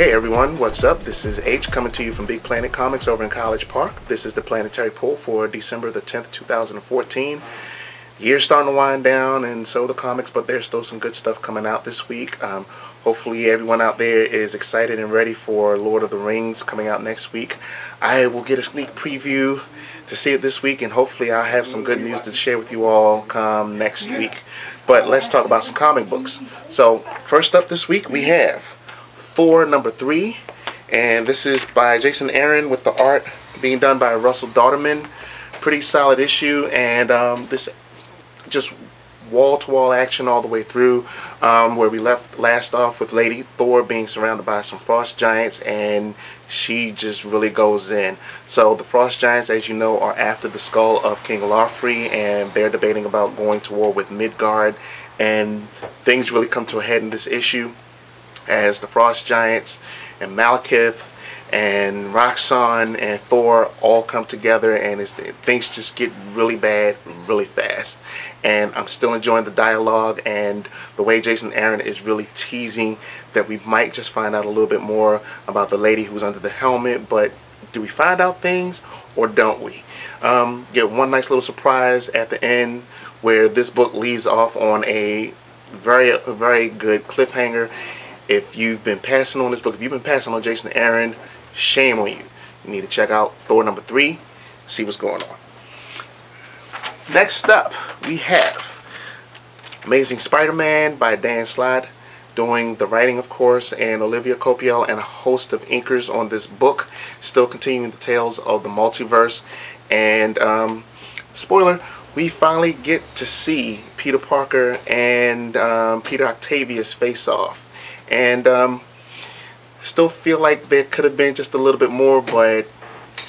Hey everyone, what's up? This is H coming to you from Big Planet Comics over in College Park. This is the Planetary Pull for December the 10th, 2014. Year's starting to wind down, and so the comics, but there's still some good stuff coming out this week. Hopefully everyone out there is excited and ready for Lord of the Rings coming out next week. I will get a sneak preview to see it this week, and hopefully I'll have some good news to share with you all come next week. But let's talk about some comic books. So first up this week we have Thor #3, and this is by Jason Aaron with the art being done by Russell Dauterman. Pretty solid issue, and this just wall-to-wall action all the way through, where we left last off with Lady Thor being surrounded by some frost giants, and she just really goes in. So the frost giants, as you know, are after the skull of King Larfrey, and they're debating about going to war with Midgard, and things really come to a head in this issue as the frost giants and Malekith and Roxxon and Thor all come together, and things just get really bad really fast. And I'm still enjoying the dialogue and the way Jason Aaron is really teasing that we might just find out a little bit more about the lady who's under the helmet. But do we find out things or don't we? Get one nice little surprise at the end where this book leads off on a very good cliffhanger. If you've been passing on this book, if you've been passing on Jason Aaron, shame on you. You need to check out Thor #3, see what's going on. Next up, we have Amazing Spider-Man by Dan Slott, doing the writing, of course, and Olivia Copiel and a host of inkers on this book, still continuing the tales of the multiverse. And spoiler, we finally get to see Peter Parker and Peter Octavius face off. And still feel like there could have been just a little bit more, but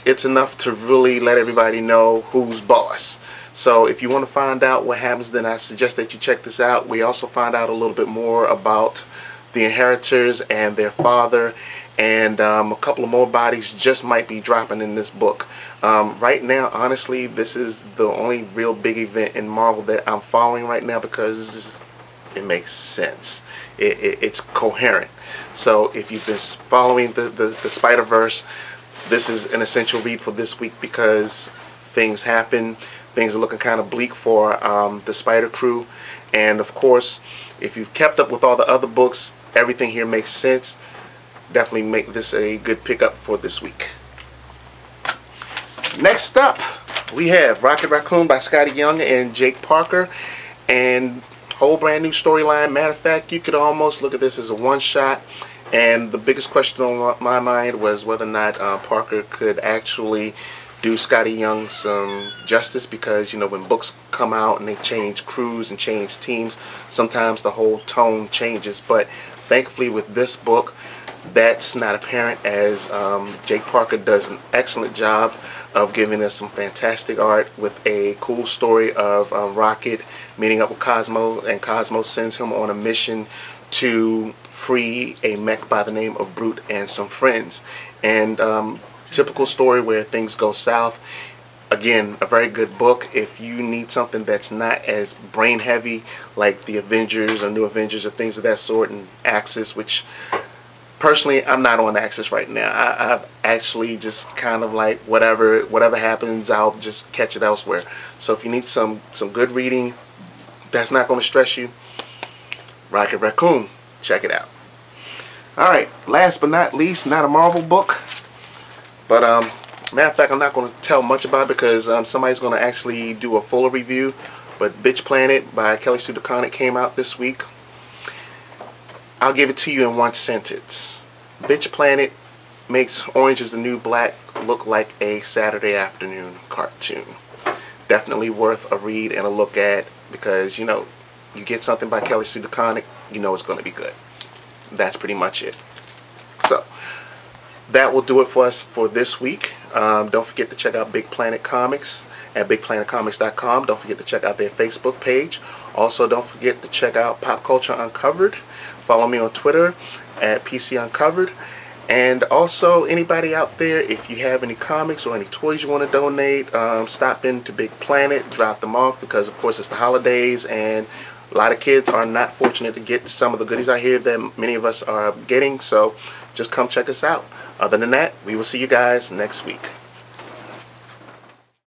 it's enough to really let everybody know who's boss. So if you want to find out what happens, then I suggest that you check this out. We also find out a little bit more about the inheritors and their father, and a couple of more bodies just might be dropping in this book. Right now, honestly, this is the only real big event in Marvel that I'm following right now because it makes sense. It's coherent. So if you've been following the Spider-Verse, this is an essential read for this week because things happen. Things are looking kind of bleak for the Spider Crew. And of course, if you've kept up with all the other books, everything here makes sense. Definitely make this a good pickup for this week. Next up, we have Raccoon by Scotty Young and Jake Parker. And whole brand new storyline. Matter of fact, you could almost look at this as a one-shot, and the biggest question on my mind was whether or not Parker could actually do Scotty Young some justice, because you know when books come out and they change crews and change teams, sometimes the whole tone changes. But thankfully with this book, that's not apparent, as Jake Parker does an excellent job of giving us some fantastic art with a cool story of Rocket meeting up with Cosmo, and Cosmo sends him on a mission to free a mech by the name of Brute and some friends. And typical story where things go south. Again, a very good book if you need something that's not as brain heavy like the Avengers or New Avengers or things of that sort, and Axis, which personally, I'm not on Axis right now. I've actually just kind of like whatever happens, I'll just catch it elsewhere. So if you need some good reading that's not going to stress you, Raccoon, check it out. Alright, last but not least, not a Marvel book, but matter of fact, I'm not going to tell much about it because somebody's going to actually do a fuller review. But Bitch Planet by Kelly Sue DeConnick came out this week. I'll give it to you in one sentence. Bitch Planet makes Orange is the New Black look like a Saturday afternoon cartoon. Definitely worth a read and a look at, because you know, you get something by Kelly Sue DeConnick, you know it's going to be good. That's pretty much it. So that will do it for us for this week. Don't forget to check out Big Planet Comics at bigplanetcomics.com. Don't forget to check out their Facebook page. Also, don't forget to check out Pop Culture Uncovered. Follow me on Twitter at PC Uncovered. And also, anybody out there, if you have any comics or any toys you want to donate, stop into Big Planet, drop them off, because of course it's the holidays and A lot of kids are not fortunate to get some of the goodies I hear that many of us are getting, so just come check us out. Other than that, we will see you guys next week.